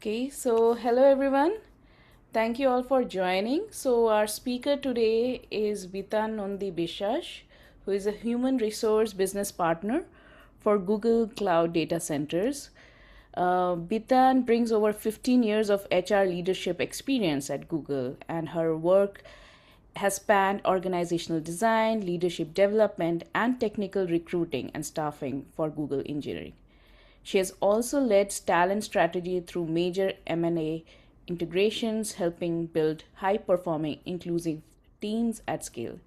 Okay, so hello everyone. Thank you all for joining. So our speaker today is Bitan Nandi Biswas, who is a human resource business partner for Google Cloud Data Centers. Bitan brings over 15 years of HR leadership experience at Google, and her work has spanned organizational design, leadership development, and technical recruiting and staffing for Google Engineering. She has also led talent strategy through major M&A integrations, helping build high-performing, inclusive teams at scale.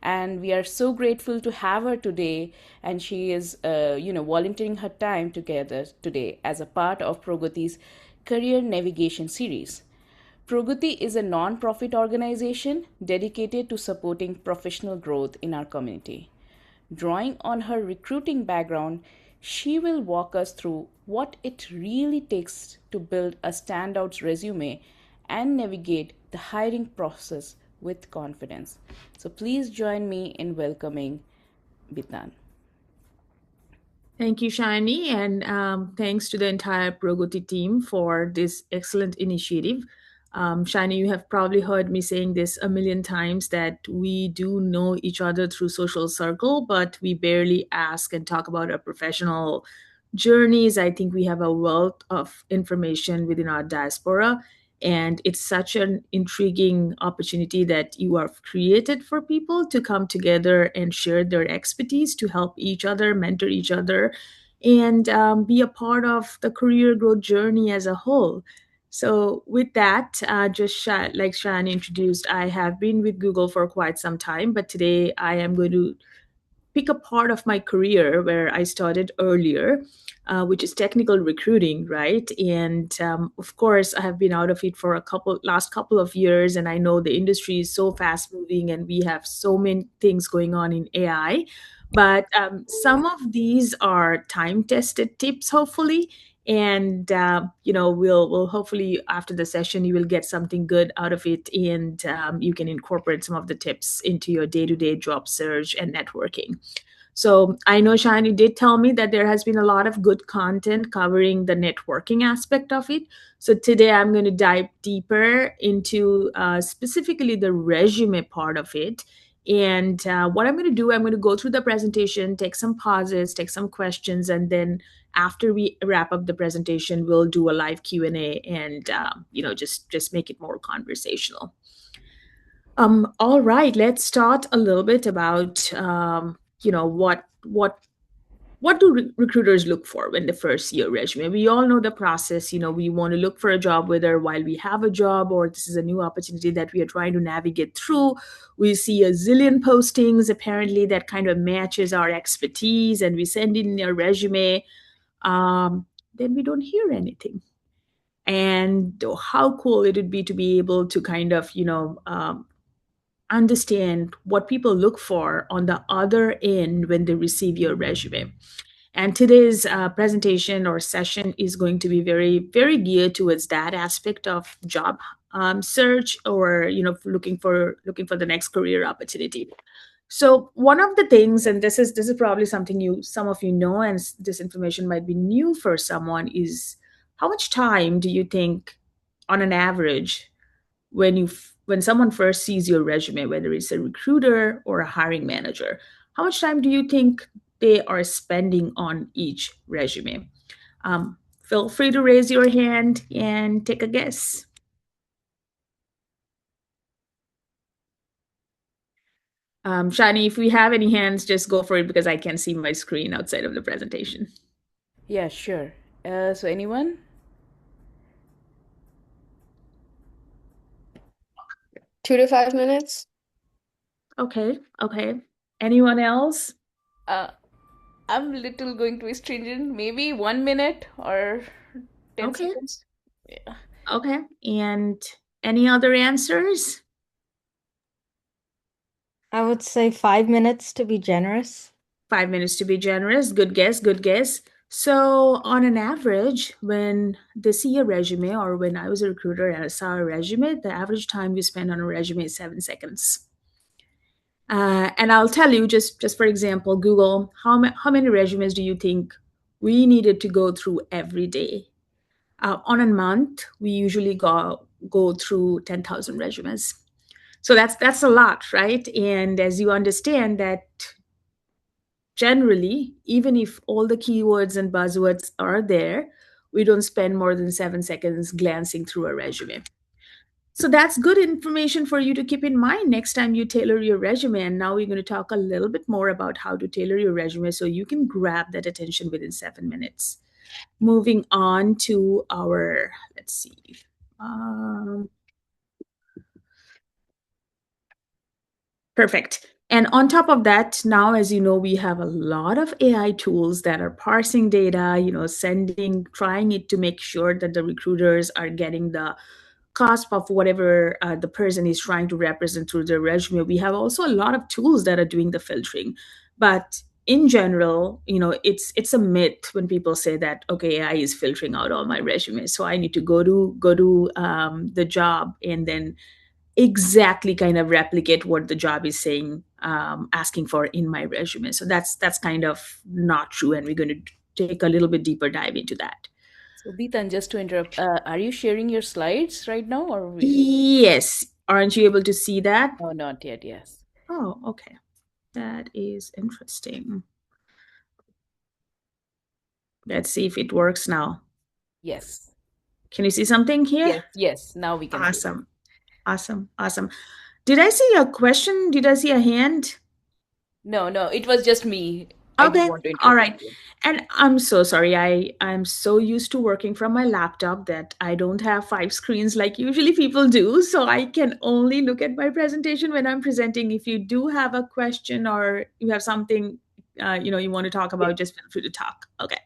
And we are so grateful to have her today, and she is, volunteering her time together today as a part of Progoti's Career Navigation series. Progoti is a non-profit organization dedicated to supporting professional growth in our community. Drawing on her recruiting background, she will walk us through what it really takes to build a standout resume and navigate the hiring process with confidence. So please join me in welcoming Bitan. Thank you, Shani, and thanks to the entire Progoti team for this excellent initiative. Shani, you have probably heard me saying this a million times that we do know each other through social circle, but we barely ask and talk about our professional journeys. I think we have a wealth of information within our diaspora, and it's such an intriguing opportunity that you have created for people to come together and share their expertise to help each other, mentor each other, and be a part of the career growth journey as a whole. So, with that, like Shan introduced, I have been with Google for quite some time, but today I am going to pick a part of my career where I started earlier, which is technical recruiting, right? And of course, I have been out of it for last couple of years, and I know the industry is so fast moving, and we have so many things going on in AI. But some of these are time tested tips, hopefully. And we'll hopefully after the session you will get something good out of it, and you can incorporate some of the tips into your day-to-day job search and networking. So I know Shani did tell me that there has been a lot of good content covering the networking aspect of it. So today I'm going to dive deeper into specifically the resume part of it. And what I'm going to do, I'm going to go through the presentation, take some pauses, take some questions, and then after we wrap up the presentation, we'll do a live Q&A and just make it more conversational. All right, let's start a little bit about what do recruiters look for when they first see a resume? We all know the process. We want to look for a job, whether while we have a job or this is a new opportunity that we are trying to navigate through. We see a zillion postings apparently that kind of matches our expertise, and we send in a resume. Then we don't hear anything. And how cool it would be to be able to kind of understand what people look for on the other end when they receive your resume. And today's presentation or session is going to be very, very geared towards that aspect of job search, or looking for the next career opportunity. So one of the things, and this is probably something some of you know, and this information might be new for someone, is how much time do you think, on an average, when someone first sees your resume, whether it's a recruiter or a hiring manager, how much time do you think they are spending on each resume? Feel free to raise your hand and take a guess. Shani, if we have any hands, just go for it because I can't see my screen outside of the presentation. Yeah, sure. So anyone? 2 to 5 minutes. Okay, okay. Anyone else? Uh, I'm little going to be stringent. Maybe 1 minute or 10 Okay, seconds. Yeah. okay. And any other answers? I would say 5 minutes to be generous. 5 minutes to be generous. Good guess, good guess. So, on an average, when they see a resume, or when I was a recruiter and I saw a resume, the average time we spend on a resume is 7 seconds. And I'll tell you, just for example, Google, how many resumes do you think we needed to go through every day? On a month, we usually go through 10,000 resumes. So that's a lot, right? And as you understand that generally, even if all the keywords and buzzwords are there, we don't spend more than 7 seconds glancing through a resume. So that's good information for you to keep in mind next time you tailor your resume. And now we're going to talk a little bit more about how to tailor your resume so you can grab that attention within 7 minutes. Moving on to our, let's see. Um, Perfect. And on top of that, now, as you know, we have a lot of AI tools that are parsing data, trying it to make sure that the recruiters are getting the cusp of whatever the person is trying to represent through their resume. We have also a lot of tools that are doing the filtering. But in general, it's a myth when people say that, okay, AI is filtering out all my resumes, so I need to go to the job and then exactly kind of replicate what the job is saying, asking for in my resume. So that's kind of not true, and we're going to take a little bit deeper dive into that. So, Bitan, just to interrupt, are you sharing your slides right now, or Yes, aren't you able to see that? no, not yet? Yes. Oh, okay, that is interesting. Let's see if it works now. Yes. Can you see something here? Yes. Yes. Now we can see. Awesome, awesome. Did I see a question? Did I see a hand? No, no, it was just me. I didn't Okay, want to all interrupt right. you. And I'm so sorry. I'm so used to working from my laptop that I don't have five screens like usually people do. So I can only look at my presentation when I'm presenting. If you do have a question or you have something you want to talk Yes. about, just feel free to talk. Okay.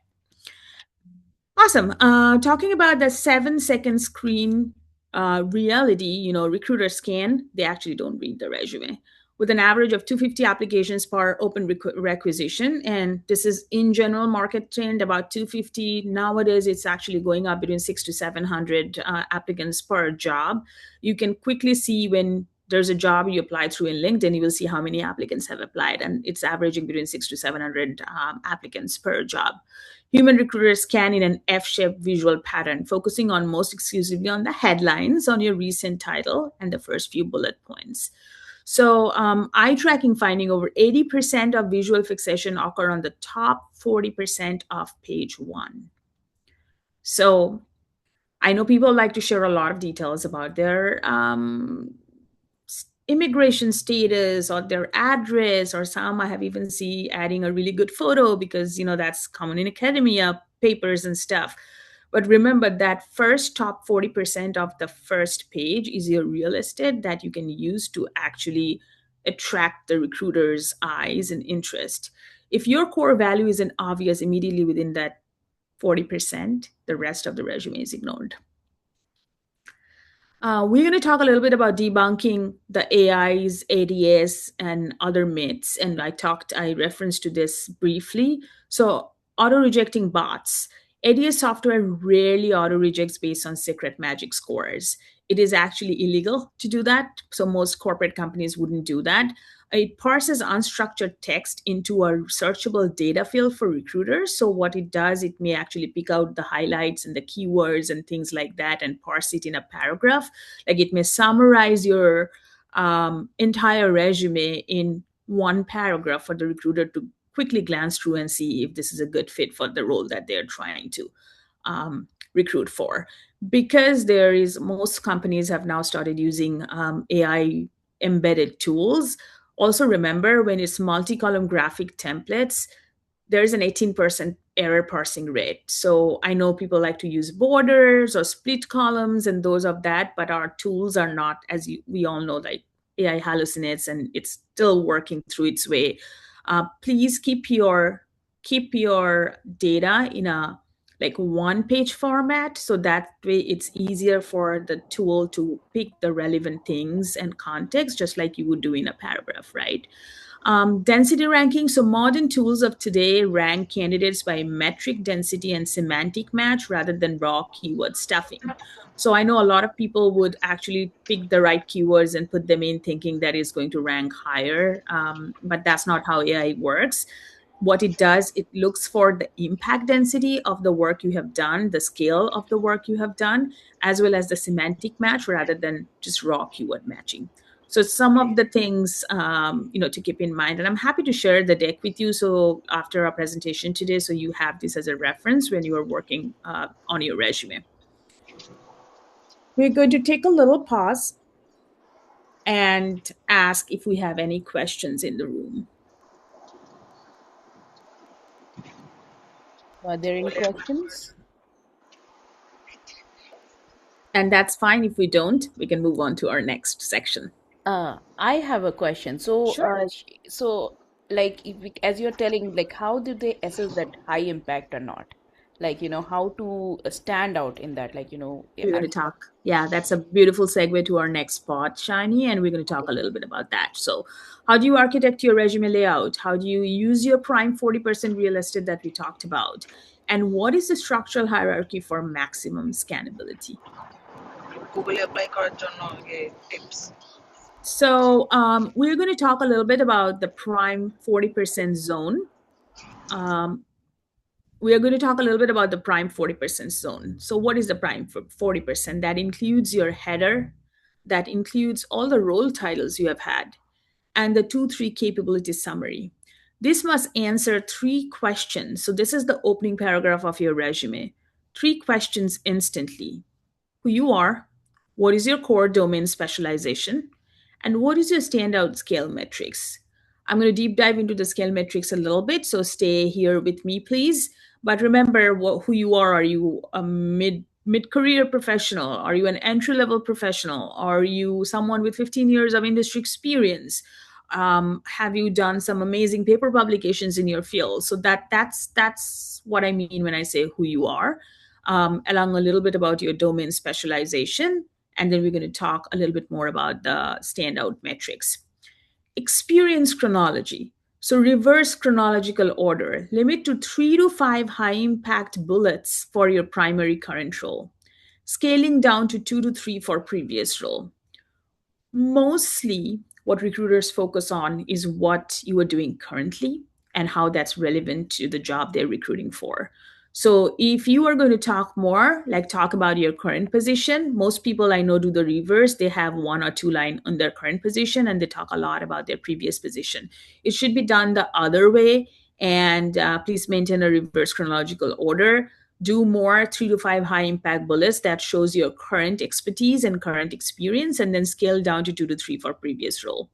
Awesome. Talking about the 7 second screen reality, recruiters scan, they actually don't read the resume. With an average of 250 applications per open requisition, and this is in general market trend about 250. Nowadays, it's actually going up between 6 to 700 applicants per job. You can quickly see when there's a job you apply through in LinkedIn, you will see how many applicants have applied, and it's averaging between 6 to 700 applicants per job. Human recruiters scan in an F-shaped visual pattern, focusing on most exclusively on the headlines, on your recent title, and the first few bullet points. So, eye tracking finding over 80% of visual fixation occur on the top 40% of page one. So, I know people like to share a lot of details about their immigration status or their address, or some I have even see adding a really good photo because that's common in academia papers and stuff. But remember that first top 40% of the first page is your real estate that you can use to actually attract the recruiter's eyes and interest. If your core value isn't obvious immediately within that 40%, the rest of the resume is ignored. We're going to talk a little bit about debunking the AI's ADS and other myths. And I referenced to this briefly. So, auto rejecting bots. ADS software rarely auto rejects based on secret magic scores. It is actually illegal to do that. So, most corporate companies wouldn't do that. It parses unstructured text into a searchable data field for recruiters. So, what it does, it may actually pick out the highlights and the keywords and things like that and parse it in a paragraph. Like it may summarize your entire resume in one paragraph for the recruiter to quickly glance through and see if this is a good fit for the role that they're trying to recruit for. Because most companies have now started using AI embedded tools. Also, remember when it's multi-column graphic templates, there's an 18% error parsing rate. So I know people like to use borders or split columns and those of that, but our tools are not, as we all know, like AI hallucinates and it's still working through its way. Please keep your data in a like one page format so that way it's easier for the tool to pick the relevant things and context just like you would do in a paragraph, right? Density ranking. So, modern tools of today rank candidates by metric density and semantic match rather than raw keyword stuffing. So, I know a lot of people would actually pick the right keywords and put them in thinking that is going to rank higher, but that's not how AI works. What it does, it looks for the impact density of the work you have done, the scale of the work you have done, as well as the semantic match rather than just raw keyword matching. So some of the things to keep in mind, and I'm happy to share the deck with you. So after our presentation today, so you have this as a reference when you are working on your resume. We're going to take a little pause and ask if we have any questions in the room. Are there any questions? And that's fine. If we don't, we can move on to our next section. I have a question. So, Sure. like, if we, as you're telling, like, how do they assess that high impact or not? Like, how to stand out in that? Like, We're going to talk. Yeah, that's a beautiful segue to our next spot, Shiny, and we're going to talk a little bit about that. So, how do you architect your resume layout? How do you use your prime 40% real estate that we talked about? And what is the structural hierarchy for maximum scannability? Google apply করার জন্য tips. So, we're going to talk a little bit about the prime 40% zone. We are going to talk a little bit about the prime 40% zone. So, what is the prime 40%? That includes your header, that includes all the role titles you have had, and the 2-3 capability summary. This must answer 3 questions. So, this is the opening paragraph of your resume. 3 questions instantly: who you are, what is your core domain specialization, and what is your standout scale metrics. I'm going to deep dive into the scale metrics a little bit, so stay here with me, please. But remember who you are. Are you a mid-career professional? Are you an entry-level professional? Are you someone with 15 years of industry experience? Have you done some amazing paper publications in your field? So that's what I mean when I say who you are, along a little bit about your domain specialization, and then we're going to talk a little bit more about the standout metrics. Experience chronology. So reverse chronological order. Limit to 3 to 5 high impact bullets for your primary current role. Scaling down to 2 to 3 for previous role. Mostly what recruiters focus on is what you are doing currently and how that's relevant to the job they're recruiting for. So if you are going to talk more, like talk about your current position, most people I know do the reverse. They have 1 or 2 line on their current position and they talk a lot about their previous position. It should be done the other way. And please maintain a reverse chronological order. Do more 3 to 5 high impact bullets that shows your current expertise and current experience, and then scale down to 2 to 3 for previous role.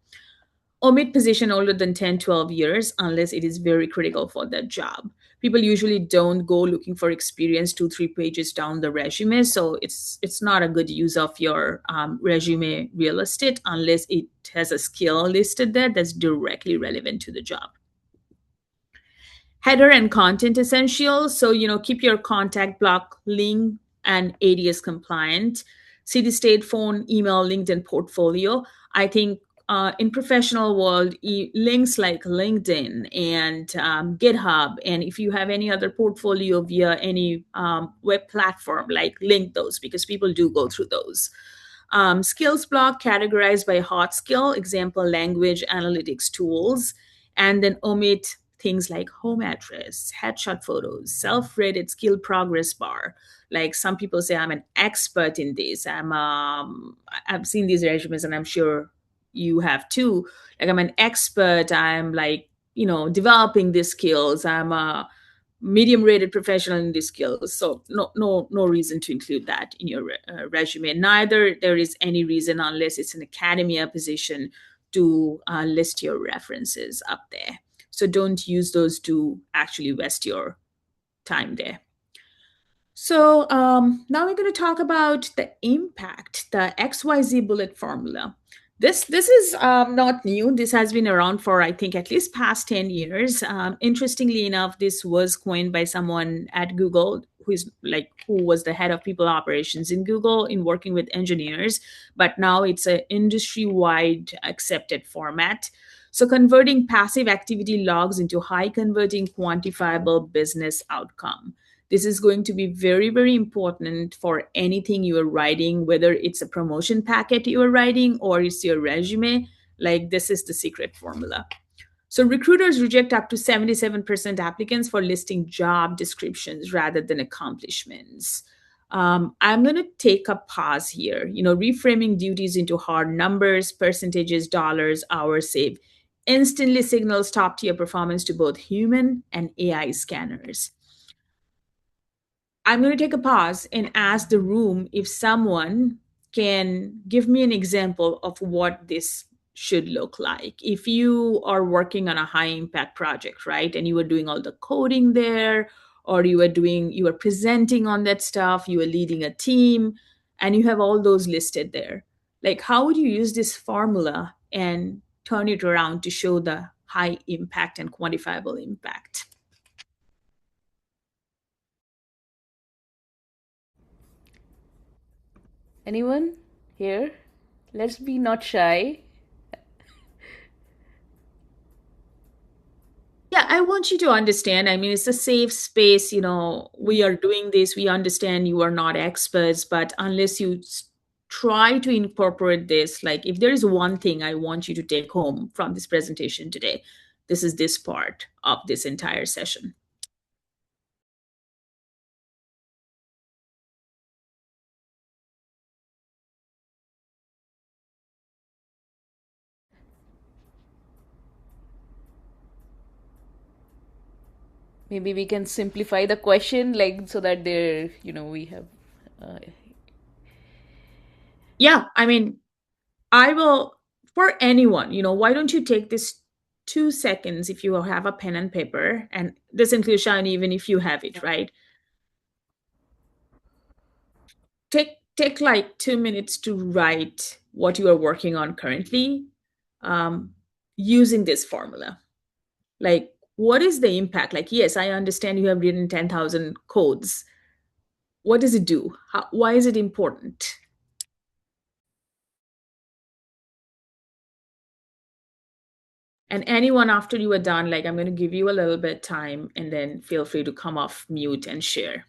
Omit position older than 10, 12 years unless it is very critical for that job. People usually don't go looking for experience 2, 3 pages down the resume. So it's not a good use of your resume real estate unless it has a skill listed there that's directly relevant to the job. Header and content essentials. So, keep your contact block, link, and ADS compliant. City, state, phone, email, LinkedIn portfolio. I think in professional world, links like LinkedIn and GitHub, and if you have any other portfolio via any web platform, like link those because people do go through those. Skills block categorized by hot skill, example, language, analytics tools, and then omit things like home address, headshot photos, self-rated skill progress bar. Like some people say, I'm an expert in this. I've seen these resumes, and I'm sure you have too. Like I'm an expert. I'm like developing these skills. I'm a medium rated professional in these skills. So no reason to include that in your resume. Neither there is any reason unless it's an academia position to list your references up there. So don't use those to actually waste your time there. So now we're going to talk about the impact, the XYZ bullet formula. This is not new. This has been around for, I think, at least past 10 years. Interestingly enough, this was coined by someone at Google who was the head of people operations in Google in working with engineers. But now it's an industry-wide accepted format. So converting passive activity logs into high converting quantifiable business outcome. This is going to be very, very important for anything you are writing, whether it's a promotion packet you are writing or it's your resume. Like this is the secret formula. So recruiters reject up to 77% applicants for listing job descriptions rather than accomplishments. I'm going to take a pause here. Reframing duties into hard numbers, percentages, dollars, hours saved instantly signals top tier performance to both human and AI scanners. I'm going to take a pause and ask the room if someone can give me an example of what this should look like. If you are working on a high impact project, right, and you were doing all the coding there, or you were presenting on that stuff, you were leading a team, and you have all those listed there. Like, how would you use this formula and turn it around to show the high impact and quantifiable impact? Anyone here? Let's be not shy. Yeah, I want you to understand. I mean, it's a safe space. We are doing this. We understand you are not experts, but unless you try to incorporate this, like if there is one thing I want you to take home from this presentation today, this is this part of this entire session. Maybe we can simplify the question, like, so that we have. Uh, Yeah, I mean, I will, for anyone, why don't you take this 2 seconds if you have a pen and paper, and this includes Shani, even if you have it, right? Take like 2 minutes to write what you are working on currently, um, using this formula. Like, what is the impact? Like, yes, I understand you have written 10,000 codes. What does it do? Why is it important? And anyone after you are done, like, I'm going to give you a little bit time, and then feel free to come off mute and share.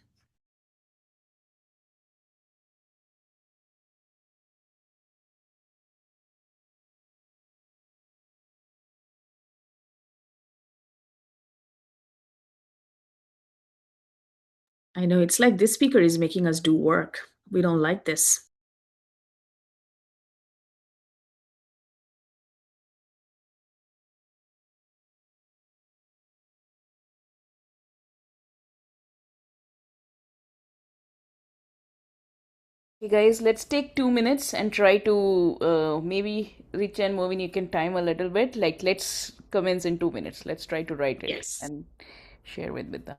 I know it's like this speaker is making us do work. We don't like this. Okay, guys, let's take 2 minutes and try to maybe Rich and Movin, you can time a little bit. Like, let's commence in 2 minutes. Let's try to write it Yes. and share with Bitan.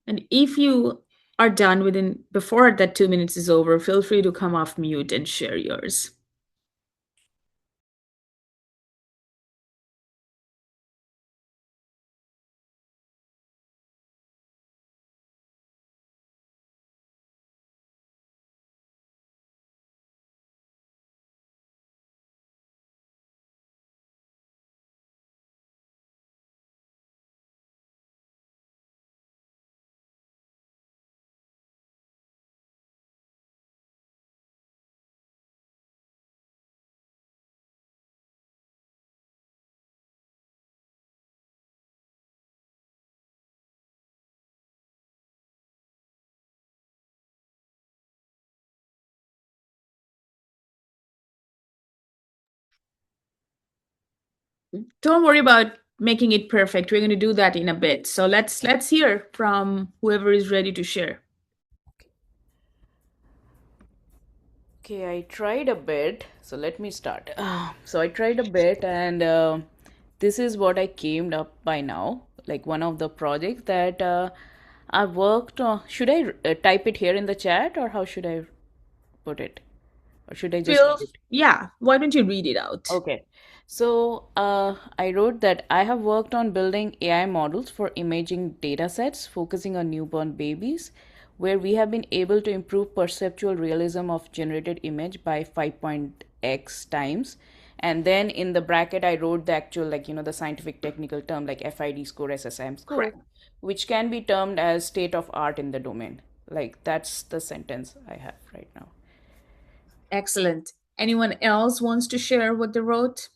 And if you are done within before that 2 minutes is over, feel free to come off mute and share yours. Don't worry about making it perfect. We're going to do that in a bit. So let's hear from whoever is ready to share. Okay, I tried a bit. So let me start. So I tried a bit, and this is what I came up by now. Like one of the projects that I worked on. Should I type it here in the chat, or how should I put it? Or should I just Phil, read it? yeah, why don't you read it out? Okay. So I wrote that I have worked on building AI models for imaging data sets focusing on newborn babies, where we have been able to improve perceptual realism of generated image by 5.x times. And then in the bracket, I wrote the actual, like, the scientific technical term like FID score, SSIM score, Correct. which can be termed as state of art in the domain. Like, that's the sentence I have right now. Excellent. Anyone else wants to share what they wrote?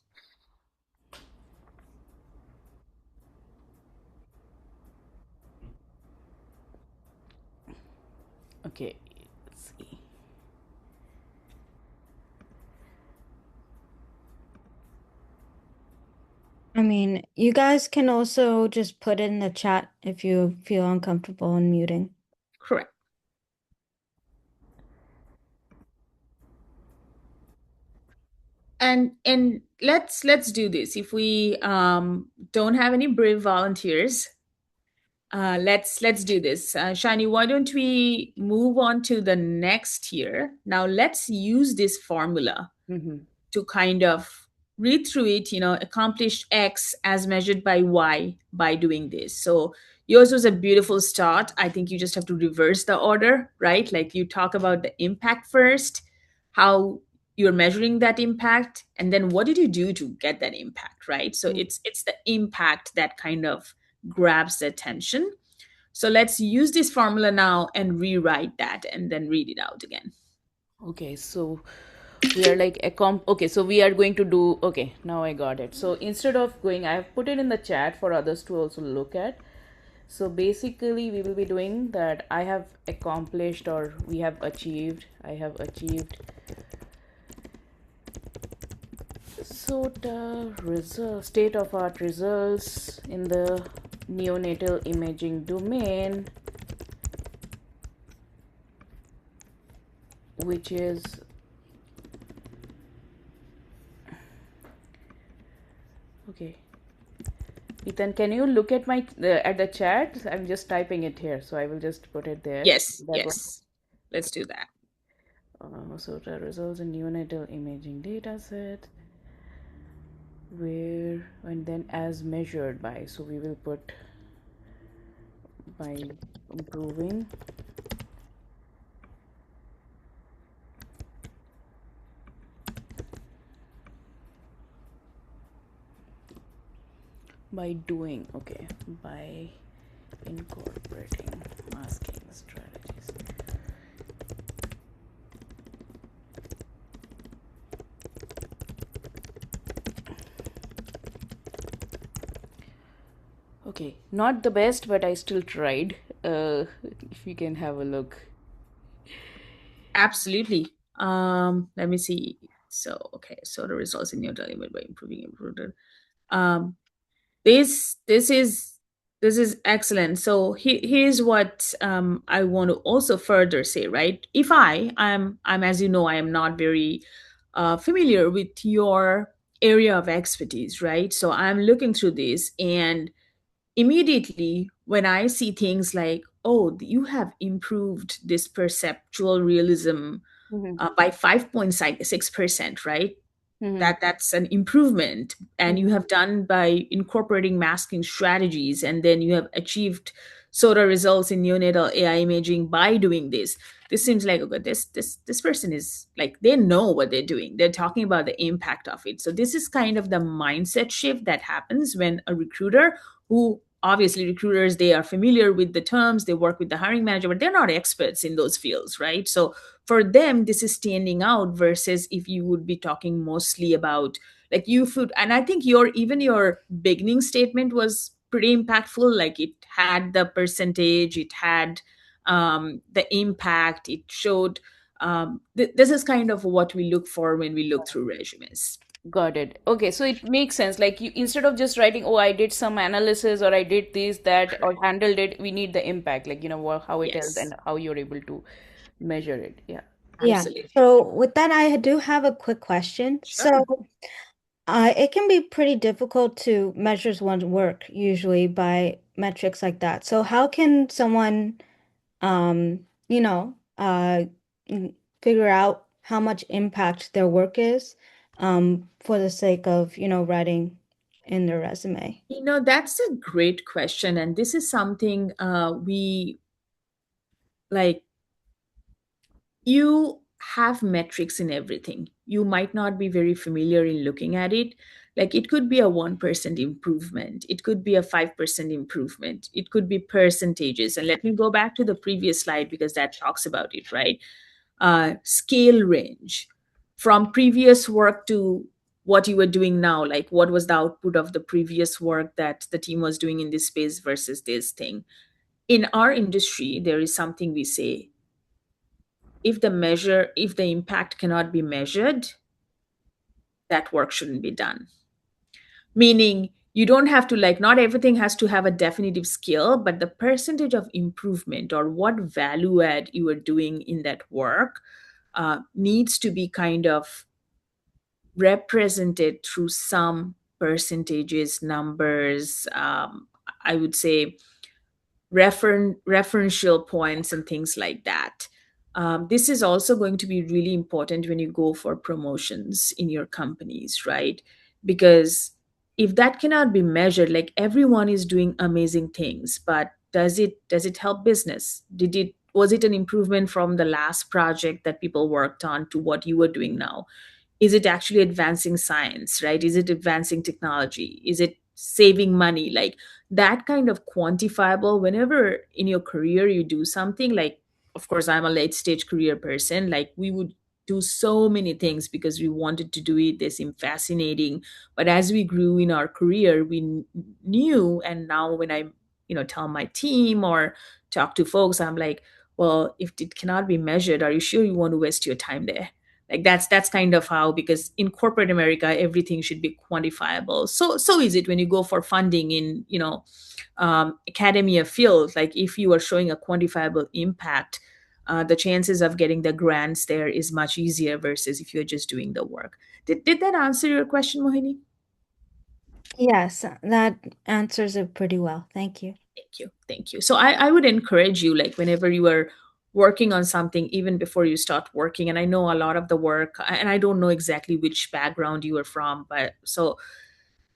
Okay, let's see. I mean, you guys can also just put it in the chat if you feel uncomfortable in muting. Correct. And let's do this. If we don't have any brave volunteers, let's do this. Shani, why don't we move on to the next here? Now let's use this formula Mm-hmm. to kind of read through it, accomplish X as measured by Y by doing this. So yours was a beautiful start. I think you just have to reverse the order, right? Like you talk about the impact first, how you're measuring that impact, and then what did you do to get that impact, right? So it's the impact that kind of grabs the attention. So let's use this formula now and rewrite that and then read it out again. Okay, so we are like okay, so we are going to do, okay, now I got it. So instead of going, I have put it in the chat for others to also look at. So basically we will be doing that. I have accomplished, or we have achieved, I have achieved SOTA results, state of art results in the neonatal imaging domain, which is, okay, Ethan, can you look at at the chat? I'm just typing it here, so I will just put it there. Yes, That one. yes. Let's do that. So the results in neonatal imaging data set, where, and then as measured by. So we will put by improving by doing, okay, by incorporating masking strategies. Okay, not the best, but I still tried. If you can have a look. Absolutely. Let me see. So, okay, so the results in your delivered by improving. Um, this is excellent. So here's what I want to also further say. Right, if I'm as you know, I am not very familiar with your area of expertise. Right, so I'm looking through this, and immediately when I see things like, oh, you have improved this perceptual realism Mm-hmm. by 5.6%, right? Mm-hmm. That's an improvement, and you have done by incorporating masking strategies, and then you have achieved SOTA results in neonatal AI imaging by doing this. This seems like, okay, this person is like, they know what they're doing. They're talking about the impact of it. So this is kind of the mindset shift that happens when a recruiter, who obviously recruiters, they are familiar with the terms, they work with the hiring manager, but they're not experts in those fields, right? So for them, this is standing out versus if you would be talking mostly about like you food. And I think your beginning statement was pretty impactful. Like it had the percentage, it had the impact, it showed this is kind of what we look for when we look through resumes. Got it. Okay, so it makes sense. Like you, instead of just writing, "Oh, I did some analysis," or "I did this, that," or Correct. handled it, we need the impact, like how it helped Yes, and how you're able to measure it. Yeah. Yeah. absolutely. So with that, I do have a quick question. So Sure. it can be pretty difficult to measure one's work usually by metrics like that. So how can someone, you know, figure out how much impact their work is, for the sake of, writing in their resume? That's a great question. And this is something we like. You have metrics in everything. You might not be very familiar in looking at it. Like it could be a 1% improvement, it could be a 5% improvement, it could be percentages. And let me go back to the previous slide because that talks about it, right? Scale range from previous work to what you were doing now. Like what was the output of the previous work that the team was doing in this space versus this thing. In our industry, there is something we say, if the impact cannot be measured, that work shouldn't be done. Meaning you don't have to, like, not everything has to have a definitive scale, but the percentage of improvement or what value add you are doing in that work needs to be kind of represented through some percentages, numbers, I would say referential points and things like that. This is also going to be really important when you go for promotions in your companies, right? Because if that cannot be measured, like everyone is doing amazing things, but does it help business? Did it Was it an improvement from the last project that people worked on to what you are doing now? Is it actually advancing science, right? Is it advancing technology? Is it saving money? Like that kind of quantifiable, whenever in your career you do something, like, of course, I'm a late stage career person, like we would do so many things because we wanted to do it. They seem fascinating. But as we grew in our career, we knew, and now when I tell my team or talk to folks, I'm like, well, if it cannot be measured, are you sure you want to waste your time there? Like that's kind of how, because in corporate America everything should be quantifiable. So is it when you go for funding in academia fields. Like if you are showing a quantifiable impact, the chances of getting the grants there is much easier versus if you're just doing the work. Did that answer your question, Mohini? Yes, that answers it pretty well. Thank you. Thank you. Thank you. So I would encourage you, like whenever you are working on something, even before you start working, and I know a lot of the work, and I don't know exactly which background you are from, but so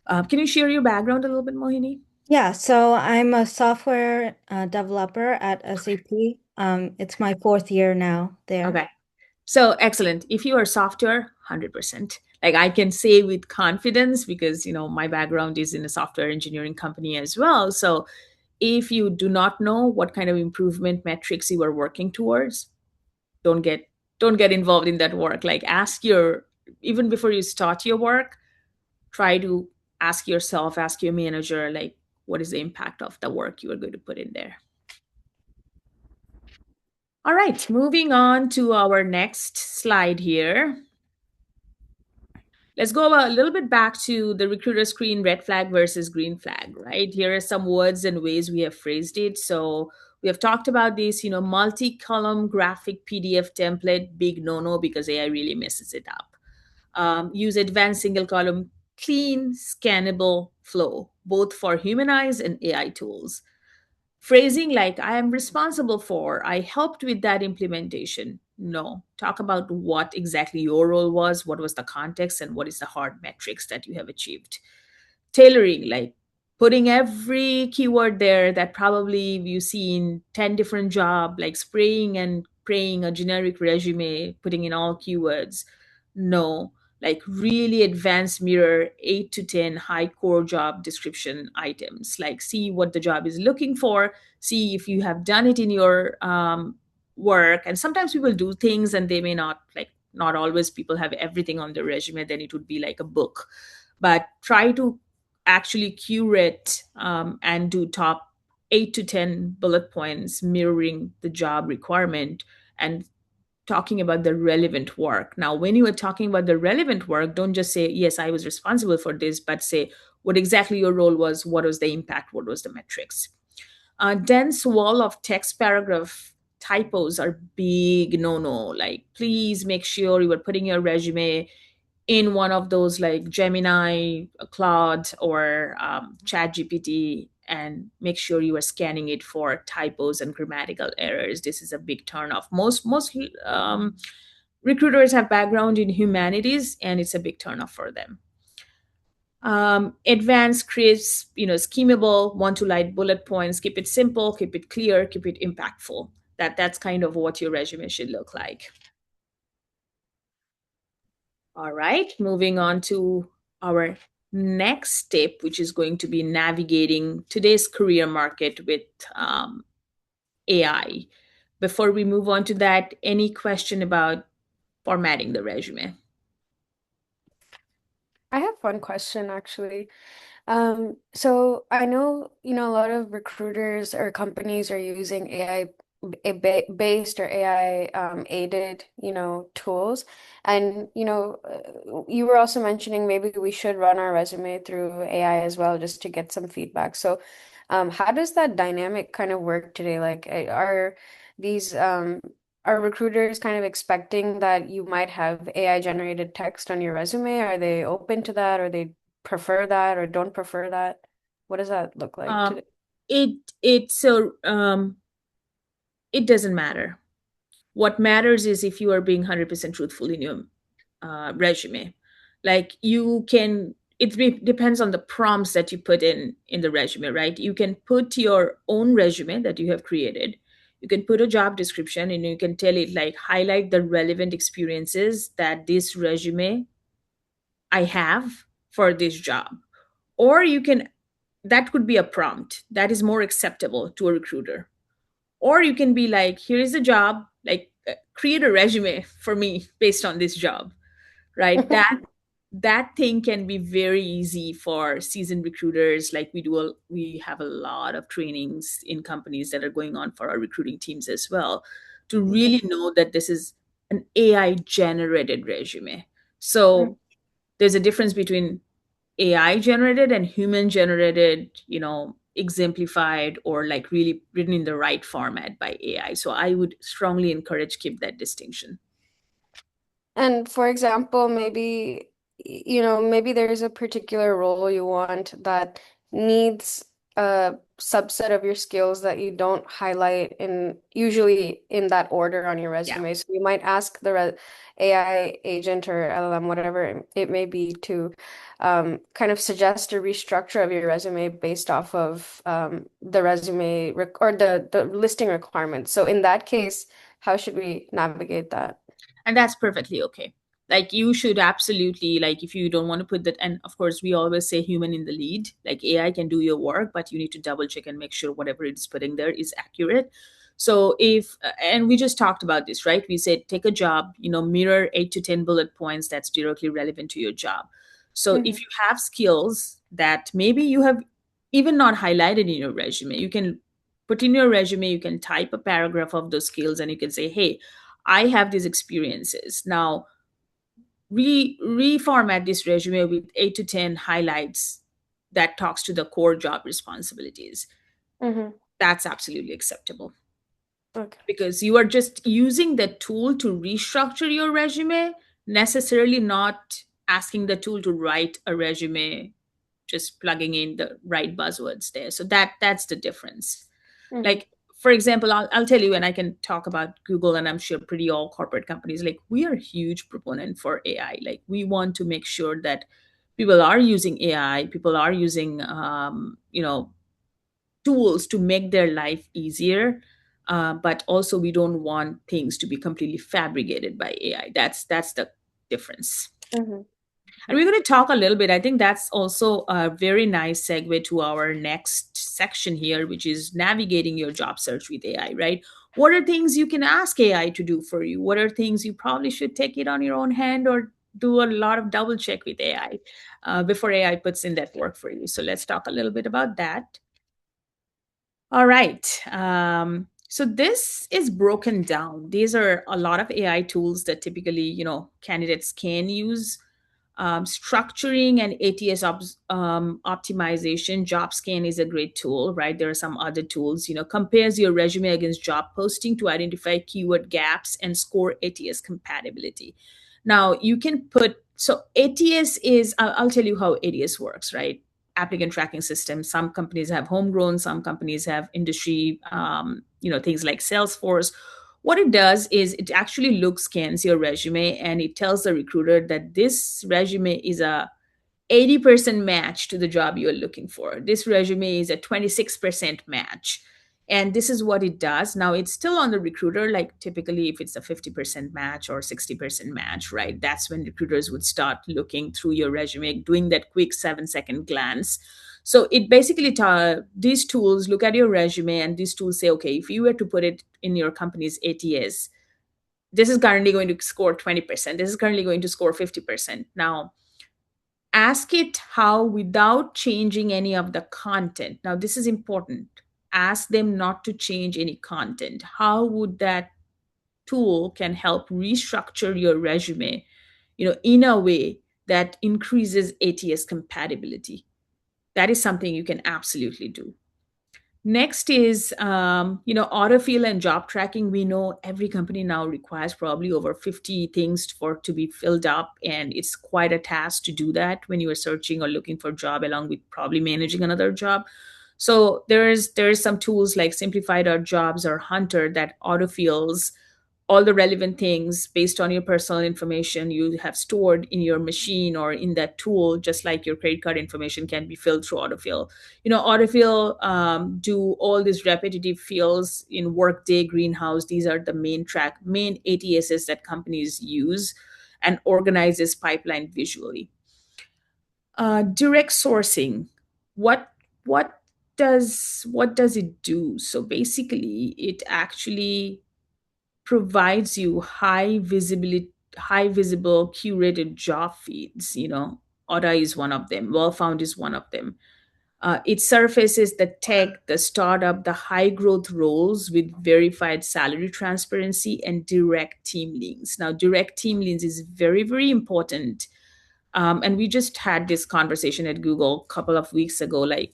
can you share your background a little bit, Mohini? Yeah, so I'm a software developer at SAP. It's my fourth year now there. Okay. So excellent. If you are software, 100%. Like I can say with confidence because my background is in a software engineering company as well. So if you do not know what kind of improvement metrics you are working towards, don't get don't get involved in that work. Like ask your even before you start your work, try to ask yourself, ask your manager, like what is the impact of the work you are going to put in there. All right, moving on to our next slide here. Let's go a little bit back to the recruiter screen, red flag versus green flag, right? Here are some words and ways we have phrased it. So we have talked about this, multi-column graphic PDF template, big no-no because AI really messes it up. Use advanced single column, clean, scannable flow, both for human eyes and AI tools. Phrasing like I am responsible for, I helped with that implementation. No, talk about what exactly your role was, what was the context, and what is the hard metrics that you have achieved. Tailoring, like putting every keyword there that probably you see in 10 different job, like spraying and praying a generic resume, putting in all keywords. No, like really advanced mirror 8 to 10 high core job description items, like see what the job is looking for, see if you have done it in your work. And sometimes people do things and they may not, like not always people have everything on their resume, then it would be like a book. But try to actually curate and do top 8 to 10 bullet points mirroring the job requirement, and talking about the relevant work. Now, when you are talking about the relevant work, don't just say, yes, I was responsible for this, but say what exactly your role was, what was the impact, what was the metrics. Dense wall of text paragraph typos are big no. Like, please make sure you are putting your resume in one of those like Gemini, Claude, or Chat GPT, and make sure you are scanning it for typos and grammatical errors. This is a big turnoff. Most recruiters have background in humanities, and it's a big turnoff for them. Advanced, crisp, schemable, want to light bullet points. Keep it simple, keep it clear, keep it impactful. That's kind of what your resume should look like. All right, moving on to our next step, which is going to be navigating today's career market with AI. Before we move on to that, any question about formatting the resume? I have one question actually. So I know, a lot of recruiters or companies are using based or AI aided, tools. And, you were also mentioning maybe we should run our resume through AI as well just to get some feedback. So, how does that dynamic kind of work today? Like, are these are recruiters kind of expecting that you might have AI generated text on your resume? Are they open to that, or they prefer that, or don't prefer that? What does that look like Um, today? it it so it doesn't matter. What matters is if you are being 100% truthful in your resume. Like, you can, depends on the prompts that you put in the resume, right? You can put your own resume that you have created. You can put a job description, and you can tell it like, highlight the relevant experiences that this resume I have for this job. Or you can, that could be a prompt that is more acceptable to a recruiter. Or you can be like, here is a job, like, create a resume for me based on this job, right? That thing can be very easy for seasoned recruiters. Like, we have a lot of trainings in companies that are going on for our recruiting teams as well, to really know that this is an AI generated resume. So there's a difference between AI generated and human generated, exemplified, or like really written in the right format by AI. So I would strongly encourage keep that distinction. And for example, maybe, maybe there's a particular role you want that needs a subset of your skills that you don't highlight usually in that order on your Yeah. resume. So you might ask the AI agent or LLM, whatever it may be, to kind of suggest a restructure of your resume based off of the resume or the listing requirements. So in that case, how should we navigate that? And that's perfectly okay. Like, you should absolutely, like, if you don't want to put that, and of course we always say human in the lead. Like, AI can do your work, but you need to double check and make sure whatever it is putting there is accurate. So if and we just talked about this, right? We said take a job, mirror 8 to 10 bullet points that's directly relevant to your job. So if you have skills that maybe you have even not highlighted in your resume, you can put in your resume, you can type a paragraph of those skills, and you can say, hey, I have these experiences. Now, reformat this resume with 8 to 10 highlights that talks to the core job responsibilities. Mm-hmm. That's absolutely acceptable. Okay. Because you are just using the tool to restructure your resume, necessarily not asking the tool to write a resume, just plugging in the right buzzwords there. So that's the difference. Like, for example, I'll tell you, and I can talk about Google, and I'm sure pretty all corporate companies, like, we are a huge proponent for AI. Like, we want to make sure that people are using AI, people are using tools to make their life easier. But also, we don't want things to be completely fabricated by AI. That's the difference. Mm-hmm. And we're going to talk a little bit. I think that's also a very nice segue to our next section here, which is navigating your job search with AI, right? What are things you can ask AI to do for you? What are things you probably should take it on your own hand, or do a lot of double check with AI before AI puts in that work for you? So let's talk a little bit about that. All right. So this is broken down. These are a lot of AI tools that typically, candidates can use. Structuring and ATS optimization. JobScan is a great tool, right? There are some other tools. Compares your resume against job posting to identify keyword gaps and score ATS compatibility. Now you can put, so ATS is, I'll tell you how ATS works, right? Applicant tracking system. Some companies have homegrown, some companies have industry, things like Salesforce. What it does is it actually looks, scans your resume, and it tells the recruiter that this resume is a 80% match to the job you're looking for. This resume is a 26% match. And this is what it does. Now it's still on the recruiter, like typically if it's a 50% match or 60% match, right? That's when recruiters would start looking through your resume, doing that quick 7-second glance. So it basically, these tools look at your resume, and these tools say, okay, if you were to put it in your company's ATS, this is currently going to score 20%. This is currently going to score 50%. Now, ask it how without changing any of the content. Now, this is important. Ask them not to change any content. How would that tool can help restructure your resume, in a way that increases ATS compatibility? That is something you can absolutely do. Next is, autofill and job tracking. We know every company now requires probably over 50 things for to be filled up, and it's quite a task to do that when you are searching or looking for a job, along with probably managing another job. So there's some tools like Simplified or Jobs or Hunter that autofills all the relevant things based on your personal information you have stored in your machine or in that tool, just like your credit card information can be filled through autofill. Autofill do all these repetitive fields in Workday, Greenhouse. These are the main ATSs that companies use, and organizes pipeline visually. Direct sourcing. What does it do? So basically, it actually provides you high visible curated job feeds. Aura is one of them, well found is one of them. It surfaces the tech, the startup, the high growth roles with verified salary transparency and direct team links. Now, direct team links is very, very important. And we just had this conversation at Google a couple of weeks ago. Like,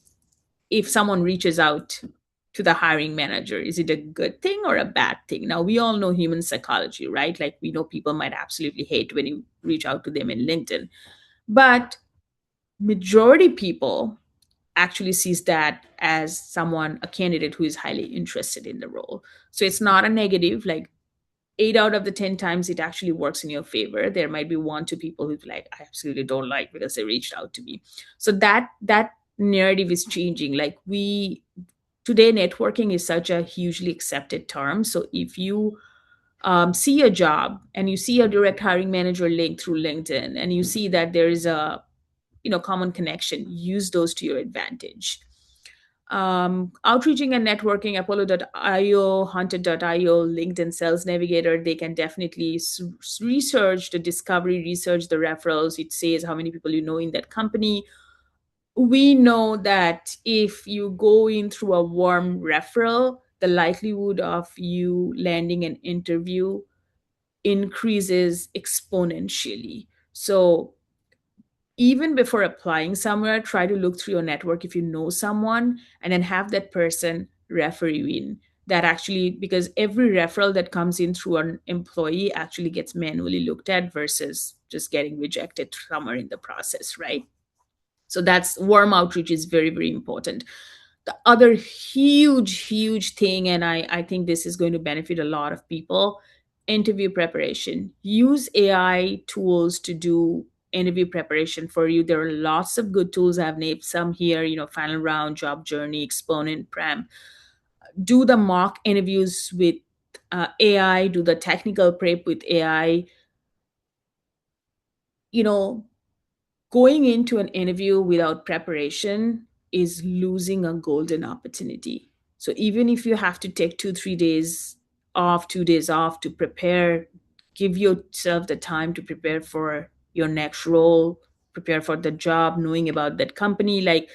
if someone reaches out to the hiring manager, is it a good thing or a bad thing? Now, we all know human psychology, right? Like, we know people might absolutely hate when you reach out to them in LinkedIn, but majority people actually sees that as someone, a candidate who is highly interested in the role. So it's not a negative. Like, 8 out of the 10 times it actually works in your favor. There might be 1-2 people who's like, I absolutely don't like because they reached out to me. So that narrative is changing. Like, today networking is such a hugely accepted term. So if you see a job and you see a direct hiring manager link through LinkedIn, and you see that there is a common connection, use those to your advantage. Outreaching and networking, Apollo.io, Hunter.io, LinkedIn Sales Navigator, they can definitely research the discovery, research the referrals. It says how many people you know in that company. We know that if you go in through a warm referral, the likelihood of you landing an interview increases exponentially. So even before applying somewhere, try to look through your network if you know someone, and then have that person refer you in. That actually, because every referral that comes in through an employee actually gets manually looked at versus just getting rejected somewhere in the process, right? So that's, warm outreach is very, very important. The other huge thing, and I think this is going to benefit a lot of people, interview preparation. Use AI tools to do interview preparation for you. There are lots of good tools. I've named some here, Final Round, Job Journey, Exponent, Prem. Do the mock interviews with AI, do the technical prep with AI. you know Going into an interview without preparation is losing a golden opportunity. So even if you have to take 2 3 days off, 2 days off to prepare, give yourself the time to prepare for your next role, prepare for the job, knowing about that company. Like,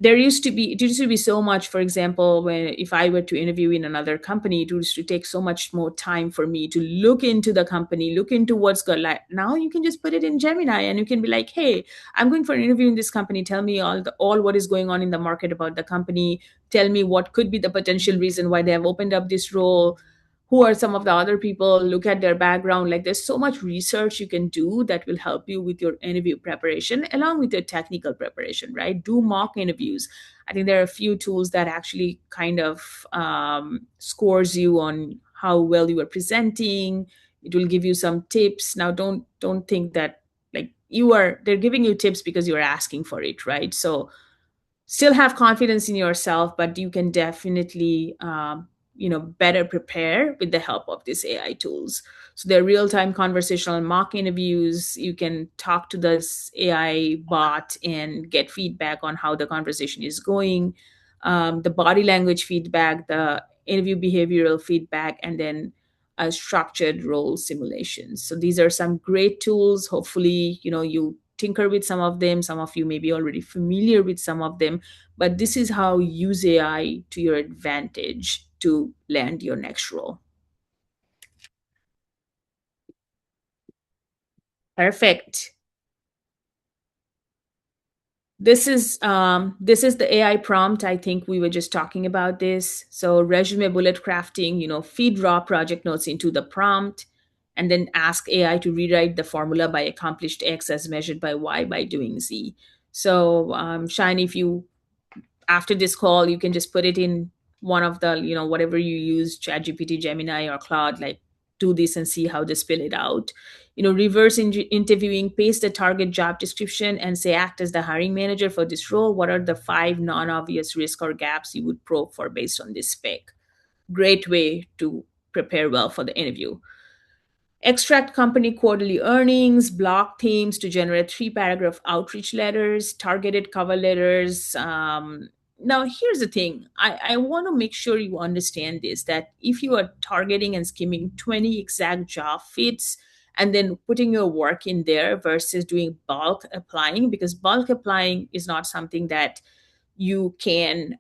it used to be so much. For example, when if I were to interview in another company, it used to take so much more time for me to look into the company, look into what's good. Like now you can just put it in Gemini and you can be like, hey, I'm going for an interview in this company, tell me all what is going on in the market about the company, tell me what could be the potential reason why they have opened up this role, who are some of the other people, look at their background. Like there's so much research you can do that will help you with your interview preparation along with your technical preparation, right? Do mock interviews. I think there are a few tools that actually kind of scores you on how well you are presenting. It will give you some tips. Now don't think that like they're giving you tips because you're asking for it, right? So still have confidence in yourself, but you can definitely better prepare with the help of these AI tools. So they're real-time conversational mock interviews. You can talk to this AI bot and get feedback on how the conversation is going, the body language feedback, the interview behavioral feedback, and then structured role simulations. So these are some great tools. Hopefully, you tinker with some of them. Some of you may be already familiar with some of them, but this is how you use AI to your advantage to land your next role. Perfect. This is the AI prompt. I think we were just talking about this. So resume bullet crafting, feed raw project notes into the prompt, and then ask AI to rewrite the formula by accomplished X as measured by Y by doing Z. So Shine, if you after this call, you can just put it in one of the, whatever you use, ChatGPT, Gemini, or Claude, like do this and see how they spill it out. Reverse interviewing, paste the target job description and say, act as the hiring manager for this role. What are the 5 non-obvious risks or gaps you would probe for based on this spec? Great way to prepare well for the interview. Extract company quarterly earnings, block themes to generate 3-paragraph outreach letters, targeted cover letters. Now, here's the thing. I want to make sure you understand this, that if you are targeting and skimming 20 exact job fits and then putting your work in there versus doing bulk applying, because bulk applying is not something that you can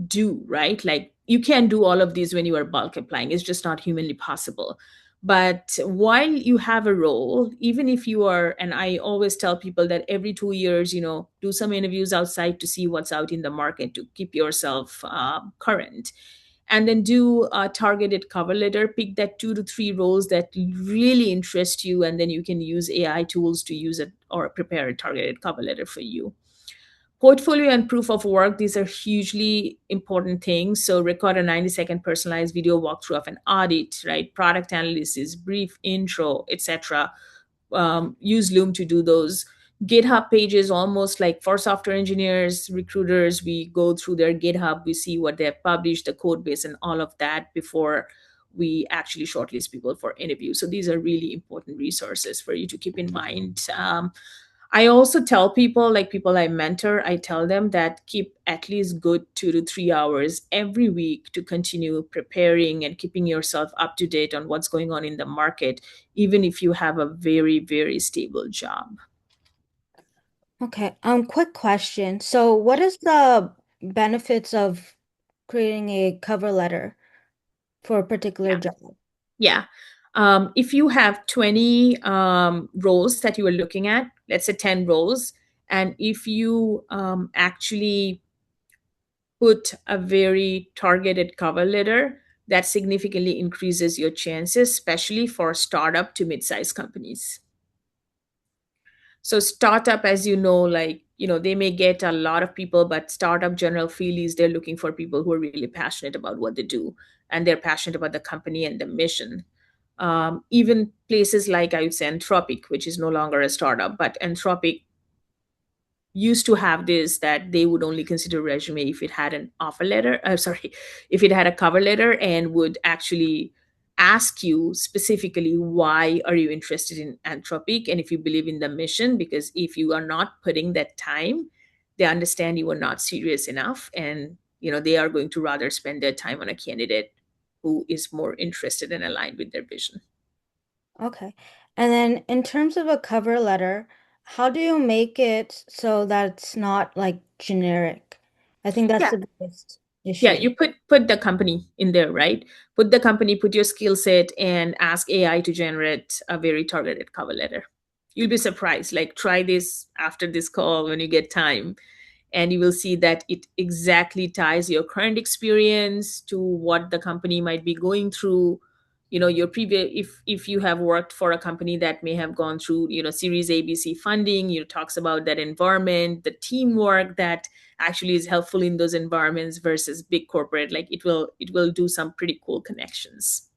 do, right? Like you can do all of these when you are bulk applying. It's just not humanly possible. But while you have a role, even if you are, and I always tell people that every 2 years, do some interviews outside to see what's out in the market to keep yourself current. And then do a targeted cover letter, pick that 2 to 3 roles that really interest you, and then you can use AI tools to use it or prepare a targeted cover letter for you. Portfolio and proof of work, these are hugely important things. So record a 90-second personalized video walkthrough of an audit, right? Product analysis, brief intro, etc. Use Loom to do those. GitHub pages, almost like for software engineers, recruiters, we go through their GitHub, we see what they have published, the code base, and all of that before we actually shortlist people for interview. So these are really important resources for you to keep in mind. I also tell people, like people I mentor, I tell them that keep at least good 2 to 3 hours every week to continue preparing and keeping yourself up to date on what's going on in the market, even if you have a very, very stable job. Okay, quick question. So what is the benefits of creating a cover letter for a particular Yeah. job? Yeah. If you have 20 roles that you are looking at, let's say 10 roles, and if you actually put a very targeted cover letter, that significantly increases your chances, especially for startup to mid-sized companies. So startup, as you know, like, they may get a lot of people, but startup general feel is they're looking for people who are really passionate about what they do, and they're passionate about the company and the mission. Even places like, I would say, Anthropic, which is no longer a startup, but Anthropic used to have this, that they would only consider resume if it had an offer letter, sorry, if it had a cover letter, and would actually ask you specifically, why are you interested in Anthropic, and if you believe in the mission, because if you are not putting that time, they understand you are not serious enough, and they are going to rather spend their time on a candidate who is more interested and aligned with their vision. Okay. And then in terms of a cover letter, how do you make it so that it's not like generic? I think that's Yeah. the biggest Yeah, issue. you put the company in there, right? Put the company, put your skill set, and ask AI to generate a very targeted cover letter. You'll be surprised. Like, try this after this call when you get time, and you will see that it exactly ties your current experience to what the company might be going through. Your previous, if you have worked for a company that may have gone through series ABC funding, talks about that environment, the teamwork that actually is helpful in those environments versus big corporate. Like, it will do some pretty cool connections.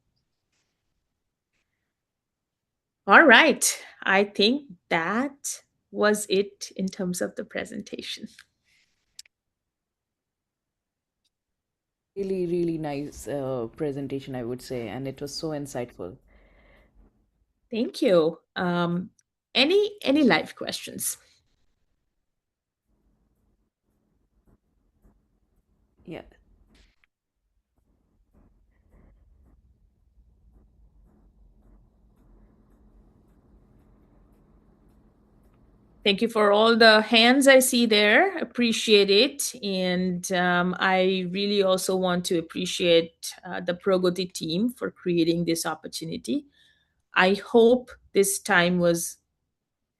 All right, I think that was it in terms of the presentation. Really, really nice presentation, I would say, and it was so insightful. Thank you. Any live questions? Yeah. Thank you for all the hands I see there. Appreciate it. And I really also want to appreciate the Progoti team for creating this opportunity. I hope this time was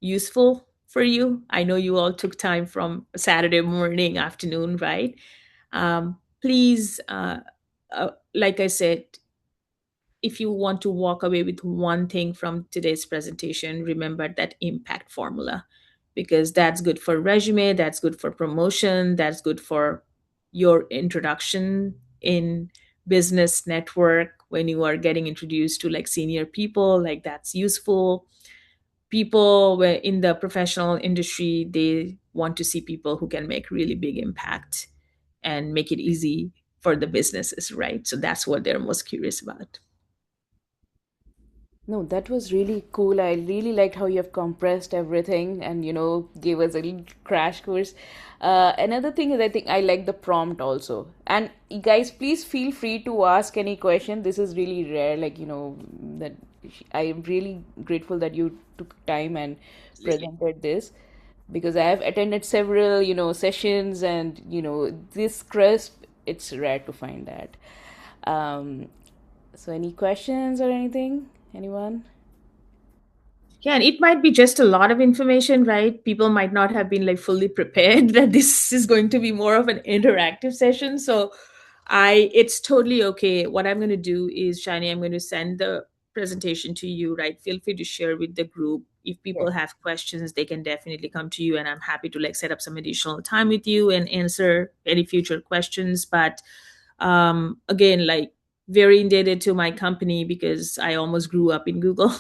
useful for you. I know you all took time from Saturday morning, afternoon, right? Please, like I said, if you want to walk away with one thing from today's presentation, remember that impact formula, because that's good for resume, that's good for promotion, that's good for your introduction in business network when you are getting introduced to like senior people. Like, that's useful. People in the professional industry, they want to see people who can make really big impact and make it easy for the businesses, right? So that's what they're most curious about. No, that was really cool. I really liked how you have compressed everything and, gave us a little crash course. Another thing is, I think I like the prompt also. And you guys, please feel free to ask any question. This is really rare. Like, that I am really grateful that you took time and Absolutely. presented this, because I have attended several, sessions, and, this crisp, it's rare to find that. Um, so any questions or anything? Anyone? Yeah, and it might be just a lot of information, right? People might not have been like fully prepared that this is going to be more of an interactive session. So it's totally okay. What I'm going to do is, Shani, I'm going to send the presentation to you, right? Feel free to share with the group. If people Yes. have questions, they can definitely come to you, and I'm happy to like set up some additional time with you and answer any future questions. But again, like, very indebted to my company because I almost grew up in Google.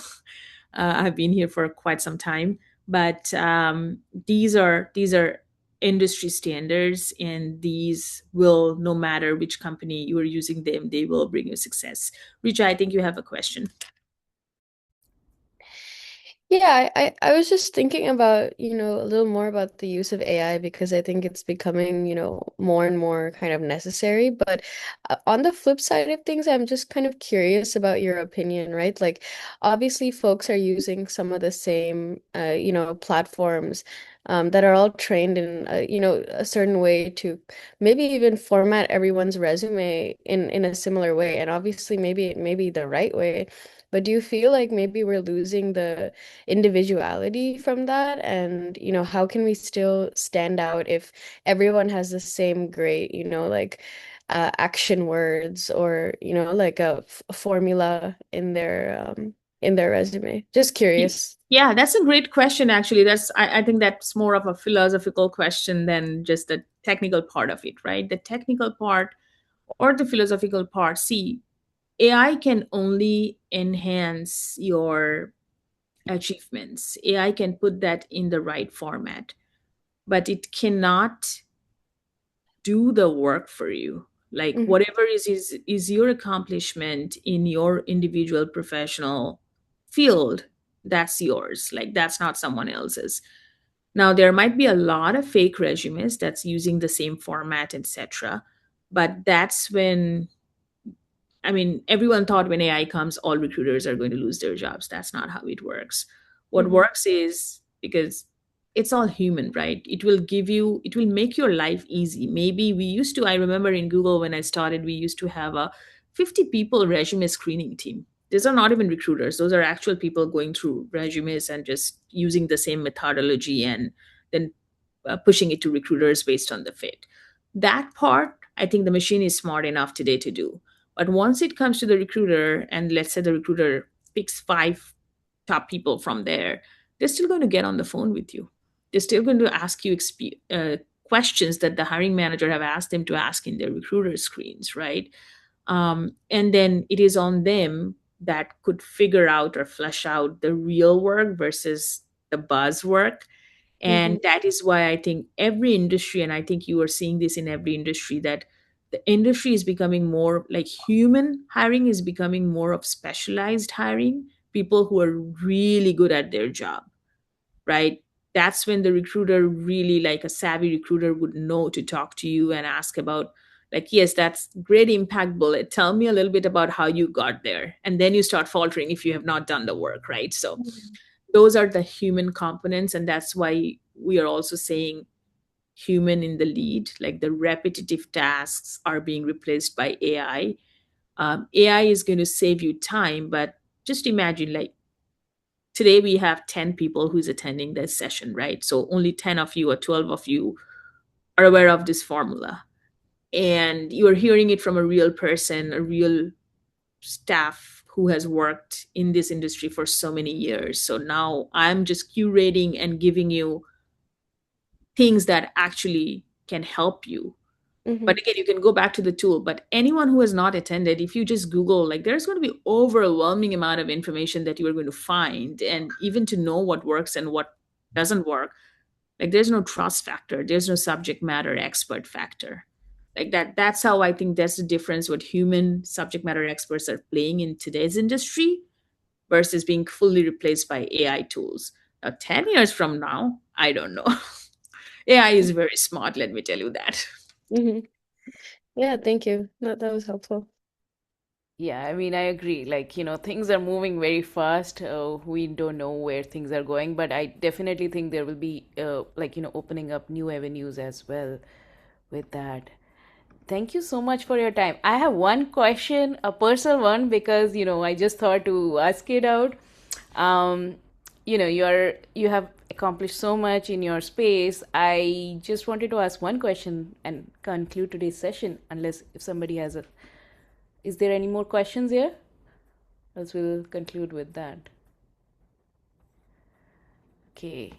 I've been here for quite some time, but these are industry standards, and these will, no matter which company you are using them, they will bring you success. Richa, I think you have a question. Yeah, I was just thinking about, a little more about the use of AI because I think it's becoming, more and more kind of necessary. But on the flip side of things, I'm just kind of curious about your opinion, right? Like, obviously, folks are using some of the same, platforms that are all trained in, a certain way to maybe even format everyone's resume in a similar way. And obviously, maybe it may be the right way. But do you feel like maybe we're losing the individuality from that? And, how can we still stand out if everyone has the same great, like action words or, like a formula in their resume? Just curious. Yeah, that's a great question. Actually, I think that's more of a philosophical question than just the technical part of it, right? The technical part or the philosophical part. See, AI can only enhance your achievements. AI can put that in the right format, but it cannot do the work for you. Like, Mhm. whatever is your accomplishment in your individual professional field, that's yours. Like, that's not someone else's. Now, there might be a lot of fake resumes that's using the same format, etc. But that's when, I mean, everyone thought when AI comes, all recruiters are going to lose their jobs. That's not how it works. What Mhm. works is, because it's all human, right? It will give you, it will make your life easy. Maybe we used to, I remember in Google when I started, we used to have a 50 people resume screening team. These are not even recruiters, those are actual people going through resumes and just using the same methodology and then pushing it to recruiters based on the fit. That part, I think the machine is smart enough today to do. But once it comes to the recruiter, and let's say the recruiter picks five top people from there, they're still going to get on the phone with you. They're still going to ask you questions that the hiring manager have asked them to ask in their recruiter screens, right? And then it is on them that could figure out or flesh out the real work versus the buzz work. Mm-hmm. And that is why I think every industry, and I think you are seeing this in every industry, that the industry is becoming more like human hiring is becoming more of specialized hiring, people who are really good at their job, right? That's when the recruiter really, like a savvy recruiter, would know to talk to you and ask about, like, yes, that's great impact bullet. Tell me a little bit about how you got there. And then you start faltering if you have not done the work, right? So those are the human components. And that's why we are also saying human in the lead, like the repetitive tasks are being replaced by AI. AI is going to save you time, but just imagine, like, today we have 10 people who's attending this session, right? So only 10 of you or 12 of you are aware of this formula. And you are hearing it from a real person, a real staff who has worked in this industry for so many years. So now I'm just curating and giving you things that actually can help you. Mm-hmm. But again, you can go back to the tool. But anyone who has not attended, if you just Google, like, there's going to be overwhelming amount of information that you are going to find. And even to know what works and what doesn't work, like, there's no trust factor, there's no subject matter expert factor. Like that's how I think that's the difference what human subject matter experts are playing in today's industry versus being fully replaced by AI tools. Now, 10 years from now, I don't know. AI is very smart, let me tell you that. Mm-hmm. Yeah, thank you. That was helpful. Yeah, I mean, I agree. Like, things are moving very fast. We don't know where things are going, but I definitely think there will be, like, opening up new avenues as well with that. Thank you so much for your time. I have one question, a personal one, because, I just thought to ask it out. Um, you have accomplished so much in your space. I just wanted to ask one question and conclude today's session, unless if somebody has a, is there any more questions here? Else we'll conclude with that. Okay.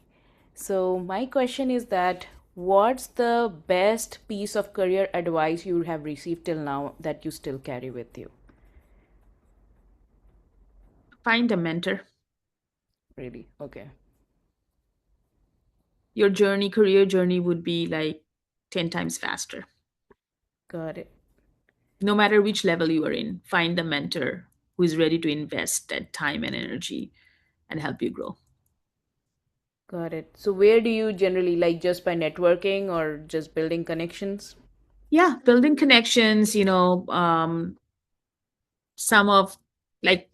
So my question is that what's the best piece of career advice you have received till now that you still carry with you? Find a mentor. Really? Okay. Your journey, career journey, would be like 10 times faster. Got it. No matter which level you are in, find the mentor who is ready to invest that time and energy and help you grow. Got it. So where do you generally like, just by networking or just building connections? Yeah, building connections, some of, like,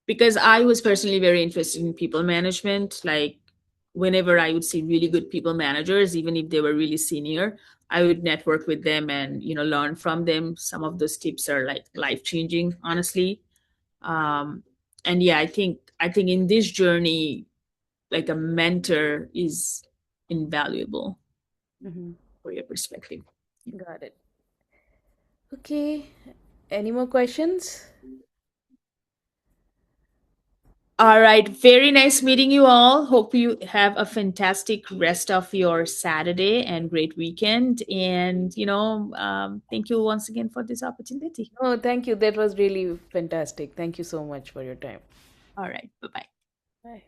because I was personally very interested in people management, like, whenever I would see really good people managers, even if they were really senior, I would network with them and, learn from them. Some of those tips are like life changing, honestly. And yeah, I think in this journey, like, a mentor is invaluable Mm-hmm. for your perspective. Got it. Okay. Any more questions? All right. Very nice meeting you all. Hope you have a fantastic rest of your Saturday and great weekend. And, thank you once again for this opportunity. Oh, thank you. That was really fantastic. Thank you so much for your time. All right. Bye bye. Bye.